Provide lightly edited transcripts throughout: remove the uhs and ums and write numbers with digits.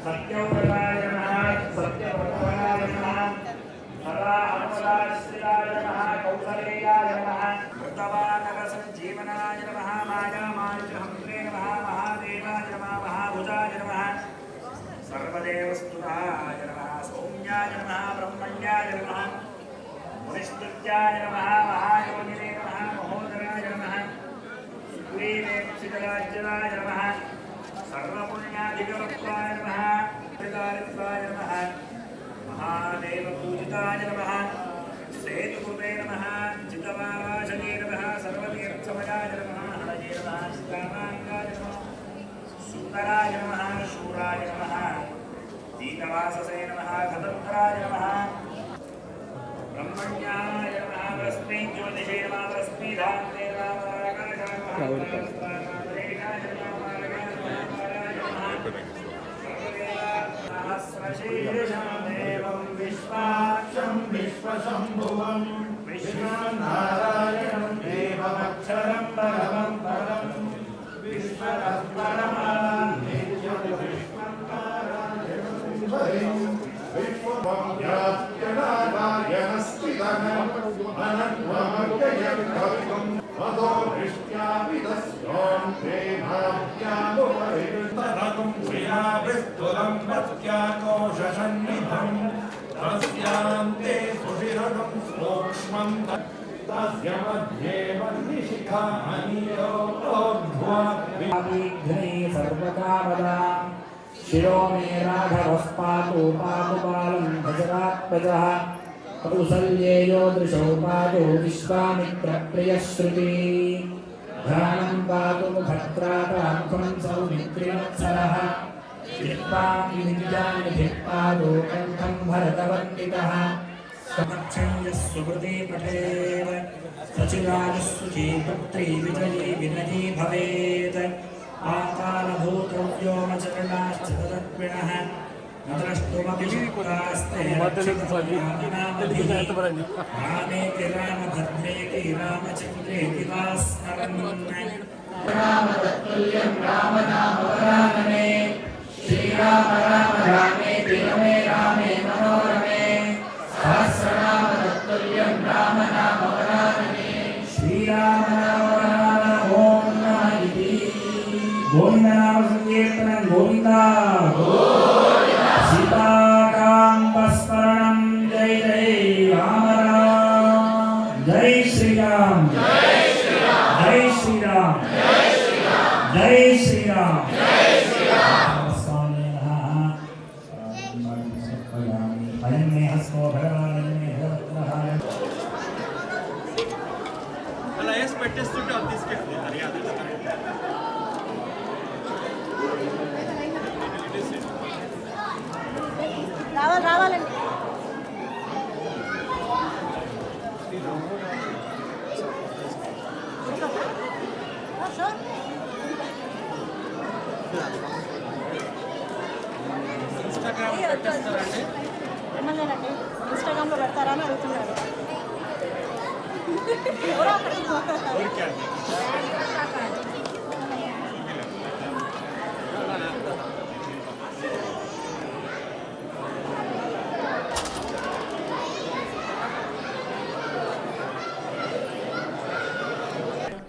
सत्यव्रताय नमः सत्यव्रताय नमः सदा अनुपदाश्रिताय नमः कौसलेयाय नमः कृतवानरसञ्जीवनाय नमः मायामार्जहन्त्रे नमः महादेवाय नमः महाभुजाय नमः सर्वदेवस्तुताय नमः सौम्याय नमः ब्रह्मण्याय नमः मुनिस्तुत्याय नमः महायोगिने नमः महोदराय नमः सुग्रीवेक्षितराज्यराय नमः सर्वपुण्याधिकवक्त्राय नमः पितारित्वाय नमः महादेवपूजिताय नमः सेतुकृते नमः चितवाराशने नमः सर्वतीर्थमयाय नमः हरये नमः श्रीरामाङ्गाय नमः सुन्दराय नमः शूराय नमः दीनवाससे नमः खतन्त्राय नमः ब्रह्मण्याय नमः वरस्मै ज्योतिषे नमः वरस्मै धात्रे नमः सहस्रशीर्षदेवं विश्वाक्षं विश्वशम्भुवं विश्वनारायणं देवमक्षरं परमं पदं विश्वतः परमां नित्यं विश्वं नारायणं विश्वव्याप्त्यनारायणस्थितः अनन्वमव्ययं मदो दृष्ट्याविदस्योऽन्ते भाव्यामुपरितरं श्रियाभिस्तुलं मत्याकोशसन्निधं तस्यान्ते सुशिरं सूक्ष्मं तस्य मध्ये वह्निशिखा अनियोर्ध्वविघ्ने सर्वकामदां शिरो मे राघवः पातु पातु पालं भजरात्मजः कौसल्येयो दृशौ पातु विश्वामित्रप्रियश्रुती ध्यानं पातु मुखत्रातामुखं सौमित्रिवत्सलः चित्तां विद्यानिधिः पातु कण्ठं भरतवन्दितः समक्षं यः सुकृते पठेत् सचिराजस्सुची पुत्री विजयी विनयी भवेत् आकालभूतव्योमचरणाश्च तदर्पिणः न द्रष्टुमपि शक्तास्ते रामेति रामभद्रेति रामचन्द्रेति वा स्मरन् रामतत्तुल्यं राम नाम वरानने श्रीराम राम रामेति रमे रामे मनोरमे सहस्रनाम तत्तुल्यं राम नाम वरानने श्रीराम राम राम ओम नमः इति गोविंद नाम संकीर्तनं गोविंदा सीताकांतस्मरणं जय जय राम राम जय श्री राम जय श्री राम जय श्री राम जय श्री राम जय श्री राम स्वामी नमः अयं मे हस्तो भगवान् मे भवत्रः అలా వేసి పెట్టేస్తుంటే అది తీసుకెళ్ళి హరియాణ రావాలండి ఎమ్మెల్యేనండి ఇన్స్టాగ్రామ్లో పెడతారా అని అడుగుతున్నాడు.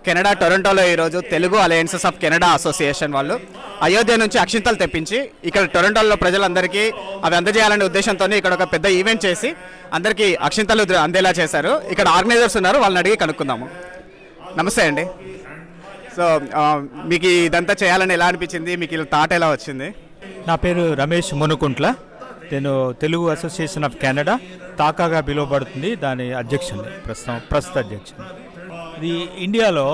కెనడా టొరంటోలో ఈరోజు Telugu alliances of Canada association వాళ్ళు అయోధ్య నుంచి అక్షింతలు తెప్పించి ఇక్కడ టొరంటోలో ప్రజలందరికీ అవి అందజేయాలనే ఉద్దేశంతో ఇక్కడ ఒక పెద్ద ఈవెంట్ చేసి అందరికీ అక్షింతలు అందేలా చేశారు. ఇక్కడ ఆర్గనైజర్స్ ఉన్నారు, వాళ్ళని అడిగి కనుక్కుందాము. నమస్తే అండి. సో మీకు ఇదంతా చేయాలని ఎలా అనిపించింది? మీకు ఇలా థాట్ ఎలా వచ్చింది? నా పేరు రమేష్ మునుకుంట్ల. నేను తెలుగు అసోసియేషన్ ఆఫ్ కెనడా తాకాగా పిలువబడుతుంది, దాని అధ్యక్షుని ప్రస్తుత అధ్యక్షుని. ఇది ఇండియాలో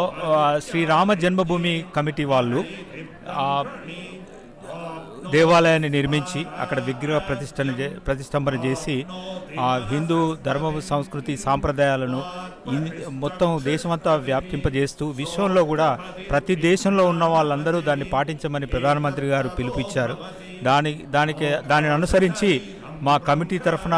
శ్రీరామ జన్మభూమి కమిటీ వాళ్ళు దేవాలయాన్ని నిర్మించి అక్కడ విగ్రహ ప్రతిష్టంభన చేసి హిందూ ధర్మ సంస్కృతి సాంప్రదాయాలను మొత్తం దేశమంతా వ్యాప్తింపజేస్తూ విశ్వంలో కూడా ప్రతి దేశంలో ఉన్న వాళ్ళందరూ దాన్ని పాటించమని ప్రధానమంత్రి గారు పిలుపునిచ్చారు. దానిని అనుసరించి మా కమిటీ తరఫున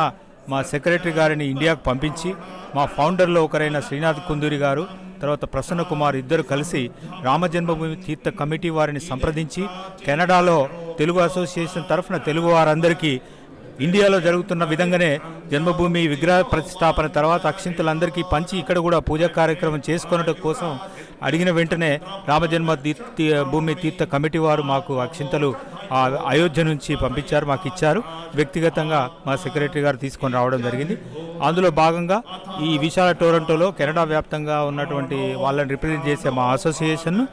మా సెక్రటరీ గారిని ఇండియాకు పంపించి మా ఫౌండర్లో ఒకరైన శ్రీనాథ్ కుందూరి గారు, తర్వాత ప్రసన్న కుమార్ ఇద్దరు కలిసి రామజన్మభూమి తీర్థ కమిటీ వారిని సంప్రదించి కెనడాలో తెలుగు అసోసియేషన్ తరఫున తెలుగు వారందరికీ ఇండియాలో జరుగుతున్న విధంగానే జన్మభూమి విగ్రహ ప్రతిష్టాపన తర్వాత అక్షింతలందరికీ పంచి ఇక్కడ కూడా పూజా కార్యక్రమం చేసుకునడం కోసం అడిగిన వెంటనే రామజన్మ భూమి తీర్థ కమిటీ వారు మాకు అక్షింతలు అయోధ్య నుంచి పంపించారు, మాకు ఇచ్చారు. వ్యక్తిగతంగా మా సెక్రటరీ గారు తీసుకొని రావడం జరిగింది. అందులో భాగంగా ఈ విశాల టొరంటోలో కెనడా వ్యాప్తంగా ఉన్నటువంటి వాళ్ళని రిప్రజెంట్ చేసే మా అసోసియేషన్ను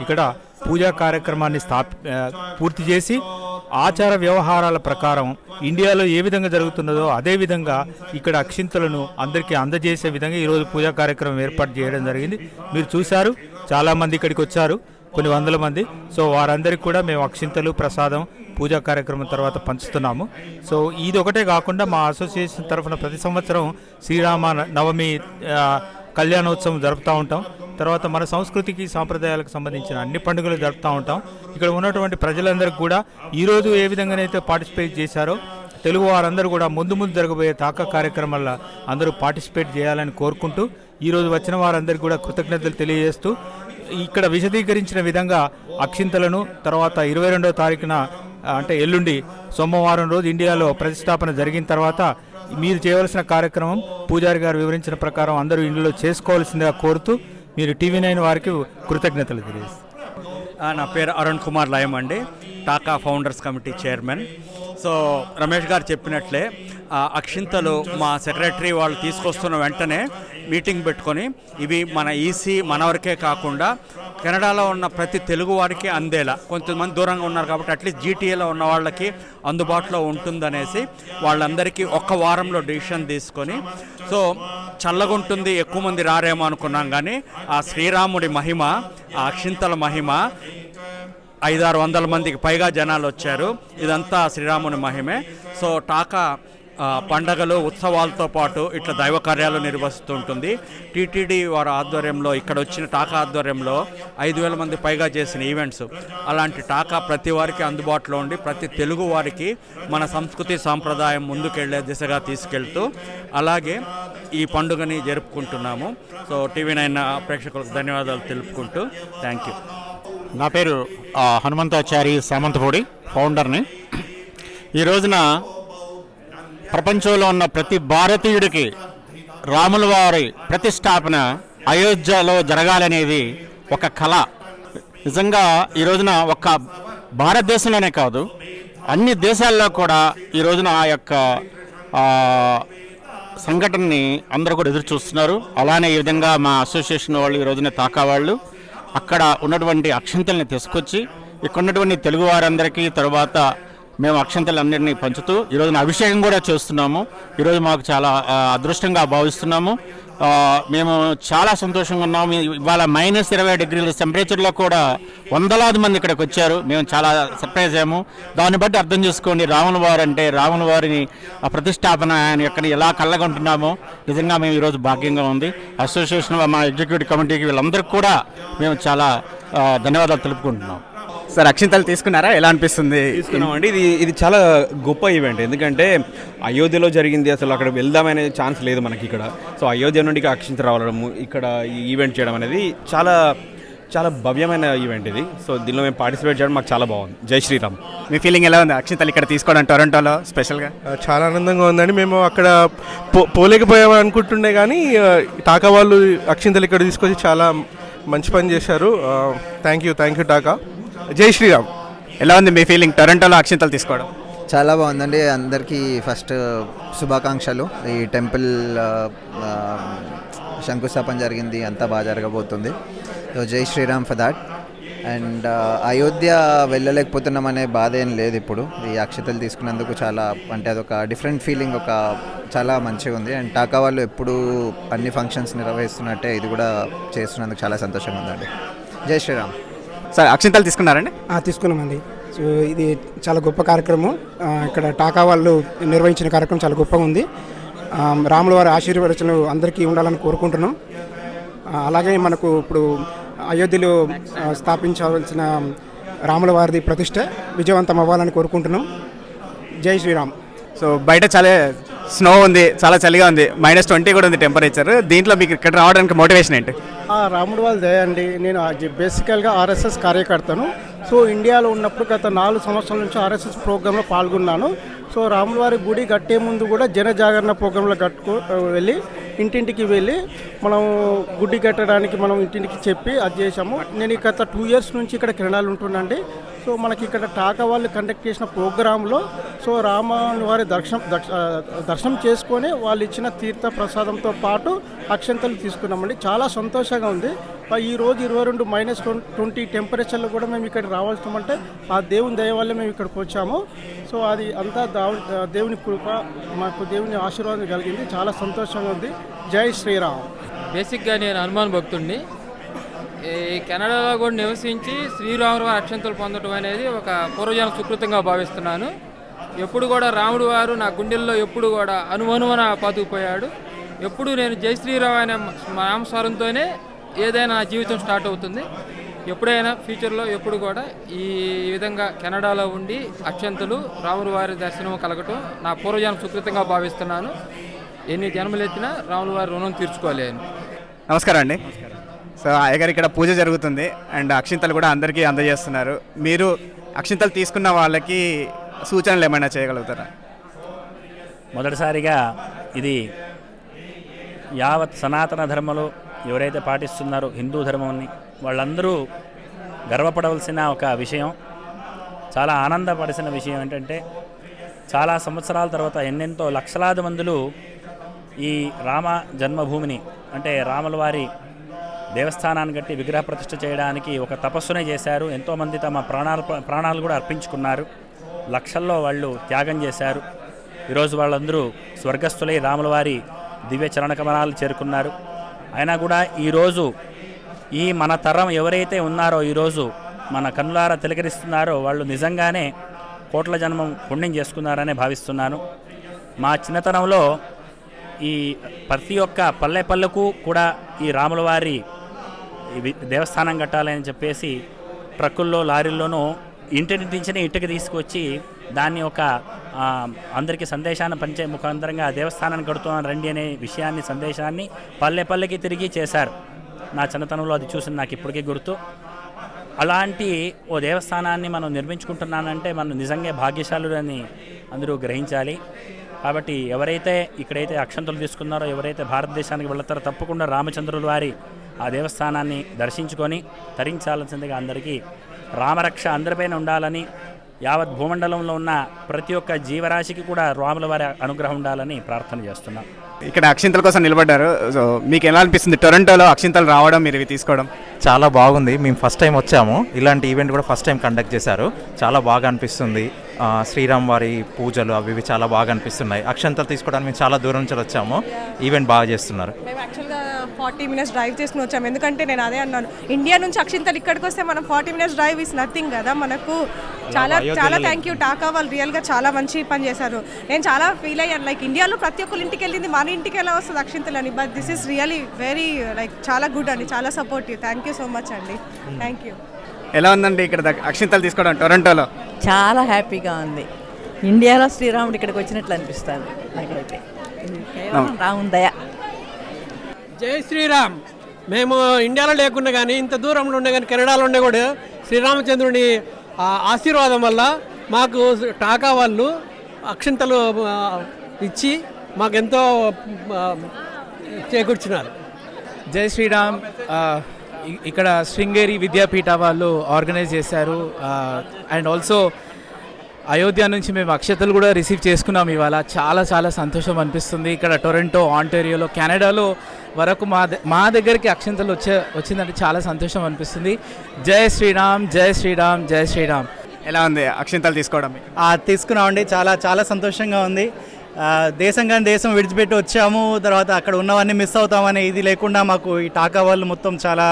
ఇక్కడ పూజా కార్యక్రమాన్ని పూర్తి చేసి ఆచార వ్యవహారాల ప్రకారం ఇండియాలో ఏ విధంగా జరుగుతున్నదో అదేవిధంగా ఇక్కడ అక్షింతలను అందరికీ అందజేసే విధంగా ఈరోజు పూజా కార్యక్రమం ఏర్పాటు చేయడం జరిగింది. మీరు చూశారు, చాలామంది ఇక్కడికి వచ్చారు, కొన్ని వందల మంది. సో వారందరికీ కూడా మేము అక్షింతలు ప్రసాదం పూజా కార్యక్రమం తర్వాత పంచుతున్నాము. సో ఇది ఒకటే కాకుండా మా అసోసియేషన్ తరఫున ప్రతి సంవత్సరం శ్రీరామ నవమి కళ్యాణోత్సవం జరుపుతూ ఉంటాం. తర్వాత మన సంస్కృతికి సాంప్రదాయాలకు సంబంధించిన అన్ని పండుగలు జరుపుతూ ఉంటాం. ఇక్కడ ఉన్నటువంటి ప్రజలందరికీ కూడా ఈరోజు ఏ విధంగానైతే పార్టిసిపేట్ చేశారో తెలుగు వారందరూ కూడా ముందు జరగబోయే తాకా కార్యక్రమాల్లో అందరూ పార్టిసిపేట్ చేయాలని కోరుకుంటూ ఈరోజు వచ్చిన వారందరికీ కూడా కృతజ్ఞతలు తెలియజేస్తూ ఇక్కడ విశదీకరించిన విధంగా అక్షింతలను తర్వాత 22వ తారీఖున అంటే ఎల్లుండి సోమవారం రోజు ఇండియాలో ప్రతిష్టాపన జరిగిన తర్వాత మీరు చేయవలసిన కార్యక్రమం పూజారి గారు వివరించిన ప్రకారం అందరూ ఇంట్లో చేసుకోవాల్సిందిగా కోరుతూ మీరు TV9 వారికి కృతజ్ఞతలు తెలియజేస్తారు. నా పేరు అరుణ్ కుమార్ లయం అండి, taka founders committee chairman. So Ramesh గారు చెప్పినట్లే అక్షింతలు మా సెక్రటరీ వాళ్ళు తీసుకొస్తున్న వెంటనే మీటింగ్ పెట్టుకొని ఇవి మన ఈసీ మన వరకే కాకుండా కెనడాలో ఉన్న ప్రతి తెలుగు వారికి అందేలా, కొంతమంది దూరంగా ఉన్నారు కాబట్టి అట్లీస్ట్ జీటీఏలో ఉన్న వాళ్ళకి అందుబాటులో ఉంటుందనేసి వాళ్ళందరికీ ఒక్క వారంలో డిసిషన్ తీసుకొని, సో చల్లగుంటుంది ఎక్కువ మంది రారేమో అనుకున్నాం, కానీ ఆ శ్రీరాముడి మహిమ, ఆ అక్షింతల మహిమ 500-600 మందికి పైగా జనాలు వచ్చారు. ఇదంతా శ్రీరాముని మహిమే. సో టాకా పండగలు ఉత్సవాలతో పాటు ఇట్లా దైవ కార్యాలు నిర్వహిస్తూ ఉంటుంది. టీటీడీ వారి ఆధ్వర్యంలో ఇక్కడ వచ్చిన టాకా ఆధ్వర్యంలో 5,000 మంది పైగా చేసిన ఈవెంట్స్. అలాంటి టాకా ప్రతి వారికి అందుబాటులో ఉండి ప్రతి తెలుగు వారికి మన సంస్కృతి సాంప్రదాయం ముందుకెళ్లే దిశగా తీసుకెళ్తూ అలాగే ఈ పండుగని జరుపుకుంటున్నాము. సో TV9 ప్రేక్షకులకు ధన్యవాదాలు తెలుపుకుంటూ థ్యాంక్ యూ. నా పేరు హనుమంతాచారి సామంతపూడి, ఫౌండర్ని. ఈ రోజున ప్రపంచంలో ఉన్న ప్రతి భారతీయుడికి రాముల వారి ప్రతిష్టాపన అయోధ్యలో జరగాలనేది ఒక కళ. నిజంగా ఈ రోజున ఒక్క భారతదేశంలోనే కాదు, అన్ని దేశాల్లో కూడా ఈ రోజున ఆ యొక్క సంఘటనని అందరూ కూడా ఎదురు చూస్తున్నారు. అలానే ఈ విధంగా మా అసోసియేషన్ వాళ్ళు ఈ రోజున తాకా వాళ్ళు అక్కడ ఉన్నటువంటి అక్షంతల్ని తీసుకొచ్చి ఇక్కడ ఉన్నటువంటి తెలుగు వారందరికీ తర్వాత మేము అక్షంతలన్నింటినీ పంచుతూ ఈరోజున అభిషేకం కూడా చేస్తున్నాము. ఈరోజు మాకు చాలా అదృష్టంగా భావిస్తున్నాము. మేము చాలా సంతోషంగా ఉన్నాము. ఇవాళ -20 డిగ్రీల టెంపరేచర్లో కూడా వందలాది మంది ఇక్కడికి వచ్చారు. మేము చాలా సర్ప్రైజ్ అయ్యాము. దాన్ని బట్టి అర్థం చేసుకోండి, రాముల వారు అంటే రాముల వారిని ప్రతిష్టాపన ఆయన ఎక్కడ ఎలా కళ్ళగొంటున్నామో నిజంగా మేము ఈరోజు భాగ్యంగా ఉంది. అసోసియేషన్ మా ఎగ్జిక్యూటివ్ కమిటీకి వీళ్ళందరికీ కూడా మేము చాలా ధన్యవాదాలు తెలుపుకుంటున్నాం. సార్ అక్షింతలు తీసుకున్నారా, ఎలా అనిపిస్తుంది? తీసుకున్నామండి. ఇది చాలా గొప్ప ఈవెంట్, ఎందుకంటే అయోధ్యలో జరిగింది, అసలు అక్కడ వెళ్దామనే ఛాన్స్ లేదు మనకి ఇక్కడ. సో అయోధ్య నుండి అక్షింత రావడము, ఇక్కడ ఈ ఈవెంట్ చేయడం అనేది చాలా చాలా భవ్యమైన ఈవెంట్ ఇది. సో దీనిలో మేము పార్టిసిపేట్ చేయడం మాకు చాలా బాగుంది. జై శ్రీరామ్. మీ ఫీలింగ్ ఎలా ఉంది అక్షింతలు ఇక్కడ తీసుకోవడం టొరంటోలో స్పెషల్గా? చాలా ఆనందంగా ఉందండి. మేము అక్కడ పోలేకపోయాము అనుకుంటుండే, కానీ టాకా వాళ్ళు అక్షింతలు ఇక్కడ తీసుకొచ్చి చాలా మంచి పని చేశారు. Thank you taka. జై శ్రీరామ్. ఎలా ఉంది మీ ఫీలింగ్ టొరంటోలో అక్షింతలు తీసుకోవడం? చాలా బాగుందండి. అందరికీ ఫస్ట్ శుభాకాంక్షలు. ఈ టెంపుల్ శంకుస్థాపన జరిగింది, అంతా బాగా జరగబోతుంది. సో జై Shri Ram for that. And Ayodhya వెళ్ళలేకపోతున్నామనే బాధ ఏం లేదు ఇప్పుడు. ఈ అక్షతలు తీసుకున్నందుకు చాలా, అంటే అదొక డిఫరెంట్ ఫీలింగ్, ఒక చాలా మంచిగా ఉంది. అండ్ టాకా వాళ్ళు ఎప్పుడు అన్ని ఫంక్షన్స్ నిర్వహిస్తున్నట్టే ఇది కూడా చేస్తున్నందుకు చాలా సంతోషంగా ఉందండి. జై శ్రీరామ్. సార్ అక్షింతలు తీసుకున్నారండి? తీసుకున్నామండి. సో ఇది చాలా గొప్ప కార్యక్రమం. ఇక్కడ టాకా వాళ్ళు నిర్వహించిన కార్యక్రమం చాలా గొప్పగా ఉంది. రాముల వారి ఆశీర్వచనలు అందరికీ ఉండాలని కోరుకుంటున్నాం. అలాగే మనకు ఇప్పుడు అయోధ్యలో స్థాపించవలసిన రాముల వారిది ప్రతిష్ట విజయవంతం అవ్వాలని కోరుకుంటున్నాం. జై శ్రీరామ్. సో బయట చాలా స్నో ఉంది, చాలా చలిగా ఉంది, -20 కూడా ఉంది టెంపరేచర్. దీంట్లో మీకు ఇక్కడ రావడానికి మోటివేషన్ ఏంటి? రాముడు వాళ్ళ దయ అండి. నేను బేసికల్గా ఆర్ఎస్ఎస్ కార్యకర్తను. సో ఇండియాలో ఉన్నప్పుడు గత 4 సంవత్సరాల నుంచి ఆర్ఎస్ఎస్ ప్రోగ్రాంలో పాల్గొన్నాను. సో రాముల వారి గుడి కట్టే ముందు కూడా జన జాగరణ ప్రోగ్రాంలో వెళ్ళి ఇంటింటికి వెళ్ళి మనం గుడి కట్టడానికి మనం ఇంటింటికి చెప్పి అది చేసాము. నేను గత 2 ఇయర్స్ నుంచి ఇక్కడ కెనడాలో ఉంటున్నాండి. సో మనకి ఇక్కడ టాకా వాళ్ళు కండక్ట్ చేసిన ప్రోగ్రాంలో సో రాముల వారి దర్శనం చేసుకొని వాళ్ళు ఇచ్చిన తీర్థ ప్రసాదంతో పాటు అక్షంతలు తీసుకున్నామండి. చాలా సంతోషంగా ఉంది. ఈ రోజు 22 -20 టెంపరేచర్లో కూడా మేము ఇక్కడ రావాల్సినామంటే ఆ దేవుని దయ వల్లే మేము ఇక్కడికి వచ్చాము. సో అది అంతా దేవుని కృప, మాకు దేవుని ఆశీర్వాదం కలిగింది. చాలా సంతోషంగా ఉంది. జై శ్రీరామ్. బేసిక్గా నేను హనుమాన్ భక్తుడిని. ఈ కెనడాలో కూడా నివసించి శ్రీరాముడు వారి అక్షంతలు పొందడం అనేది ఒక పూర్వజన సుకృతంగా భావిస్తున్నాను. ఎప్పుడు కూడా రాముడు వారు నా గుండెల్లో ఎప్పుడు కూడా అనుమనుమన పాతుకుపోయాడు. ఎప్పుడు నేను జై శ్రీరామ్ అనే నామస్వరంతోనే ఏదైనా నా జీవితం స్టార్ట్ అవుతుంది. ఎప్పుడైనా ఫ్యూచర్లో ఎప్పుడు కూడా ఈ విధంగా కెనడాలో ఉండి అక్షంతలు రాముడు వారి దర్శనం కలగటం నా పూర్వజన సుకృతంగా భావిస్తున్నాను. ఎన్ని జన్మలెత్తినా రాముల వారి రుణం తీర్చుకోలేను. నమస్కారం అండి. సో అయ్యగారు ఇక్కడ పూజ జరుగుతుంది అండ్ అక్షింతలు కూడా అందరికీ అందజేస్తున్నారు. మీరు అక్షింతలు తీసుకున్న వాళ్ళకి సూచనలు ఏమైనా చేయగలుగుతారా? మొదటిసారిగా ఇది యావత్ సనాతన ధర్మలు ఎవరైతే పాటిస్తున్నారో హిందూ ధర్మాన్ని వాళ్ళందరూ గర్వపడవలసిన ఒక విషయం, చాలా ఆనందపడాల్సిన విషయం ఏంటంటే చాలా సంవత్సరాల తర్వాత ఎన్నెంతో లక్షలాది మందులు ఈ రామ జన్మభూమిని అంటే రాముల వారి దేవస్థానాన్ని కట్టి విగ్రహ ప్రతిష్ఠ చేయడానికి ఒక తపస్సునే చేశారు. ఎంతోమంది తమ ప్రాణాలు కూడా అర్పించుకున్నారు. లక్షల్లో వాళ్ళు త్యాగం చేశారు. ఈరోజు వాళ్ళందరూ స్వర్గస్థులై రాముల వారి దివ్య చరణ కమలాలు చేరుకున్నారు. అయినా కూడా ఈరోజు ఈ మన తరం ఎవరైతే ఉన్నారో ఈరోజు మన కన్నులారా తిలకరిస్తున్నారో వాళ్ళు నిజంగానే కోట్ల జన్మం పుణ్యం చేసుకున్నారనే భావిస్తున్నాను. మా చిన్నతనంలో ఈ ప్రతి ఒక్క పల్లెకు కూడా ఈ రాముల వారి దేవస్థానం కట్టాలని చెప్పేసి ట్రక్కుల్లో లారీల్లోనూ ఇంటింటించిన ఇంటికి తీసుకొచ్చి దాన్ని ఒక అందరికీ సందేశాన్ని పంచే ముఖాంతరంగా దేవస్థానాన్ని కడుతున్నాను రండి అనే విషయాన్ని సందేశాన్ని పల్లెకి తిరిగి చేశారు. నా చిన్నతనంలో అది చూసి నాకు ఇప్పటికీ గుర్తు. అలాంటి ఓ దేవస్థానాన్ని మనం నిర్మించుకుంటున్నానంటే మనం నిజంగా భాగ్యశాలులని అందరూ గ్రహించాలి. కాబట్టి ఎవరైతే ఇక్కడైతే అక్షంతలు తీసుకున్నారో ఎవరైతే భారతదేశానికి వెళతారో తప్పకుండా రామచంద్రుల వారి ఆ దేవస్థానాన్ని దర్శించుకొని తరించాల్సిందిగా అందరికీ రామరక్ష అందరిపైన ఉండాలని, యావత్ భూమండలంలో ఉన్న ప్రతి ఒక్క జీవరాశికి కూడా రాముల వారి అనుగ్రహం ఉండాలని ప్రార్థన చేస్తున్నాం. ఇక్కడ అక్షింతల కోసం నిలబడ్డారు. సో మీకు ఎలా అనిపిస్తుంది టొరంటోలో అక్షింతలు రావడం, మీరు ఇవి తీసుకోవడం? చాలా బాగుంది. మేము ఫస్ట్ టైం వచ్చాము. ఇలాంటి ఈవెంట్ కూడా ఫస్ట్ టైం కండక్ట్ చేశారు. చాలా బాగా అనిపిస్తుంది. శ్రీరామ్ వారి పూజలు అవి చాలా బాగా అనిపిస్తున్నాయి. అక్షంతలు తీసుకోవడానికి మేము చాలా దూరం నుంచి వచ్చాము. ఈవెంట్ బాగా చేస్తున్నారు. మేము యాక్చువల్గా 40 minutes డ్రైవ్ చేసుకుని వచ్చాము. ఎందుకంటే నేను అదే అన్నాను, ఇండియా నుంచి అక్షింతలు ఇక్కడికి వస్తే మనం 40 minutes డ్రైవ్ ఇస్ నథింగ్ కదా మనకు. చాలా థ్యాంక్ యూ టాకా వాళ్ళు రియల్గా చాలా మంచి పని చేశారు. నేను చాలా ఫీల్ అయ్యాను, లైక్ ఇండియాలో ప్రతి ఒక్కరు ఇంటికి వెళ్ళింది మన ఇంటికి ఎలా వస్తుంది అక్షింతలు అని. But this is really very like చాలా గుడ్ అండి, చాలా supportive. Thank you so much అండి. Thank you. ఎలా ఉందండి ఇక్కడ అక్షింతలు తీసుకోవడం టొరంటోలో? చాలా హ్యాపీగా ఉంది. ఇండియాలో శ్రీరాముడు ఇక్కడికి వచ్చినట్లు అనిపిస్తుంది నాకైతే. రాముని దయ. జై శ్రీరామ్. మేము ఇండియాలో లేకుండా కానీ ఇంత దూరంలో ఉండే కానీ కెనడాలో ఉండే కూడా శ్రీరామచంద్రుని ఆశీర్వాదం వల్ల మాకు టాకా వాళ్ళు అక్షింతలు ఇచ్చి మాకెంతో చేకూర్చున్నారు. జై శ్రీరామ్. ఇక్కడ శృంగేరి విద్యాపీఠ వాళ్ళు ఆర్గనైజ్ చేశారు. అండ్ ఆల్సో అయోధ్య నుంచి మేము అక్షతలు కూడా రిసీవ్ చేసుకున్నాం ఇవాళ. చాలా చాలా సంతోషం అనిపిస్తుంది. ఇక్కడ టొరంటో, ఆంటారియోలో, కెనడాలో వరకు మా దగ్గరికి అక్షంతలు వచ్చిందంటే చాలా సంతోషం అనిపిస్తుంది. జై శ్రీరామ్, జై శ్రీరామ్, జై శ్రీరామ్. ఎలా ఉంది అక్షంతలు తీసుకోవడం? తీసుకున్నామండి. చాలా చాలా సంతోషంగా ఉంది. దేశం విడిచిపెట్టి వచ్చాము, తర్వాత అక్కడ ఉన్నవన్నీ మిస్ అవుతామనే ఇది లేకుండా మాకు ఈ టాకా వాళ్ళు మొత్తం చాలా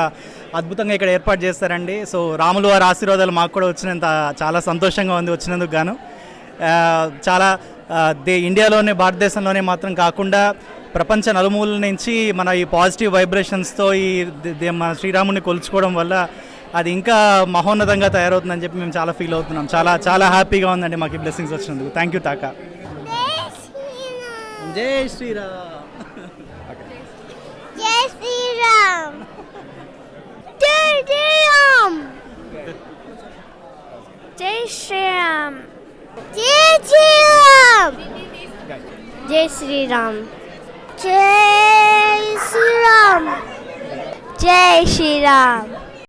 అద్భుతంగా ఇక్కడ ఏర్పాటు చేస్తారండి. సో రాముల వారి ఆశీర్వాదాలు మాకు కూడా వచ్చినంత చాలా సంతోషంగా ఉంది వచ్చినందుకు గాను. చాలా ఇండియాలోనే భారతదేశంలోనే మాత్రం కాకుండా ప్రపంచ నలుమూలల నుంచి మన ఈ పాజిటివ్ వైబ్రేషన్స్తో ఈ మన శ్రీరాముని కొలుచుకోవడం వల్ల అది ఇంకా మహోన్నతంగా తయారవుతుందని చెప్పి మేము చాలా ఫీల్ అవుతున్నాం. చాలా చాలా హ్యాపీగా ఉందండి మాకు ఈ బ్లెస్సింగ్స్ వచ్చినందుకు. Thank you taka. జై శ్రీరామ్. జై శ్రీరామ్. జై శ్రీరామ్. జై శ్రీరామ్. జై శ్రీరామ్. జై శ్రీరామ్. జై శ్రీరామ్. జై శ్రీరామ్.